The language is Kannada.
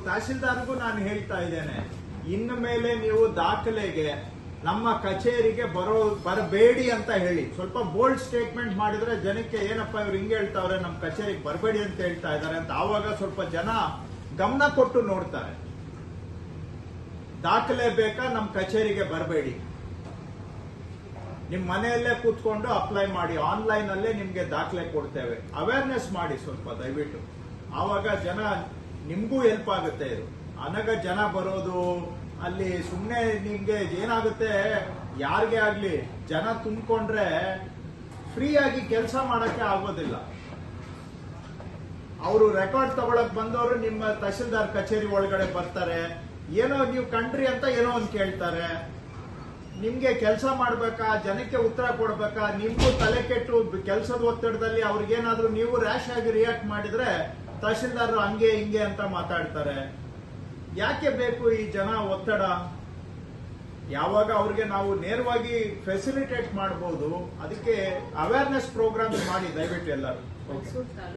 ತಹಶೀಲ್ದಾರ್ಗೂ ನಾನು ಹೇಳ್ತಾ ಇದ್ದೇನೆ, ಇನ್ನು ಮೇಲೆ ನೀವು ದಾಖಲೆಗೆ ನಮ್ಮ ಕಚೇರಿಗೆ ಬರಬೇಡಿ ಅಂತ ಹೇಳಿ. ಸ್ವಲ್ಪ ಬೋಲ್ಡ್ ಸ್ಟೇಟ್ಮೆಂಟ್ ಮಾಡಿದ್ರೆ ಜನಕ್ಕೆ ಏನಪ್ಪ ಇವ್ರು ಹಿಂಗೆ ಹೇಳ್ತಾವ್ರೆ, ನಮ್ಮ ಕಚೇರಿಗೆ ಬರಬೇಡಿ ಅಂತ ಹೇಳ್ತಾ ಇದ್ದಾರೆ ಅಂತ ಆವಾಗ ಸ್ವಲ್ಪ ಜನ ಗಮನ ಕೊಟ್ಟು ನೋಡ್ತಾರೆ. ದಾಖಲೆ ಬೇಕಾ, ನಮ್ಮ ಕಚೇರಿಗೆ ಬರಬೇಡಿ, ನಿಮ್ ಮನೆಯಲ್ಲೇ ಕೂತ್ಕೊಂಡು ಅಪ್ಲೈ ಮಾಡಿ, ಆನ್ಲೈನ್ ಅಲ್ಲೇ ನಿಮ್ಗೆ ದಾಖಲೆ ಕೊಡ್ತೇವೆ, ಅವೇರ್ನೆಸ್ ಮಾಡಿ ಸ್ವಲ್ಪ ದಯವಿಟ್ಟು. ಆವಾಗ ಜನ ನಿಮ್ಗೂ ಹೆಲ್ಪ್ ಆಗುತ್ತೆ. ಇದು ಅನಗ ಜನ ಬರೋದು ಅಲ್ಲಿ ಸುಮ್ಮನೆ ನಿಮ್ಗೆ ಏನಾಗುತ್ತೆ, ಯಾರಿಗೆ ಆಗ್ಲಿ ಜನ ತುಂಬಿಕೊಂಡ್ರೆ ಫ್ರೀ ಆಗಿ ಕೆಲಸ ಮಾಡಕ್ಕೆ ಆಗೋದಿಲ್ಲ. ಅವರು ರೆಕಾರ್ಡ್ ತಗೊಳಕ್ ಬಂದವರು ನಿಮ್ಮ ತಹಶೀಲ್ದಾರ್ ಕಚೇರಿ ಒಳಗಡೆ ಬರ್ತಾರೆ, ಏನೋ ನೀವು ಕಂಡ್ರಿ ಅಂತ ಏನೋ ಒಂದು ಕೇಳ್ತಾರೆ. ನಿಮ್ಗೆ ಕೆಲಸ ಮಾಡ್ಬೇಕಾ, ಜನಕ್ಕೆ ಉತ್ತರ ಕೊಡ್ಬೇಕಾ, ನಿಮ್ಗೂ ತಲೆ ಕೆಟ್ಟು ಕೆಲಸದ ಒತ್ತಡದಲ್ಲಿ ಅವ್ರಿಗೇನಾದ್ರೂ ನೀವು ರ್ಯಾಶ್ ಆಗಿ ರಿಯಾಕ್ಟ್ ಮಾಡಿದ್ರೆ ತಹಶೀಲ್ದಾರ್ ಹಂಗೆ ಹಿಂಗೆ ಅಂತ ಮಾತಾಡ್ತಾರೆ. ಯಾಕೆ ಬೇಕು ಈ ಜನ ಒತ್ತಡ? ಯಾವಾಗ ಅವ್ರಿಗೆ ನಾವು ನೇರವಾಗಿ ಫೆಸಿಲಿಟೇಟ್ ಮಾಡಬಹುದು, ಅದಕ್ಕೆ ಅವೇರ್ನೆಸ್ ಪ್ರೋಗ್ರಾಮ್ ಮಾಡಿ ದಯವಿಟ್ಟು ಎಲ್ಲರೂ.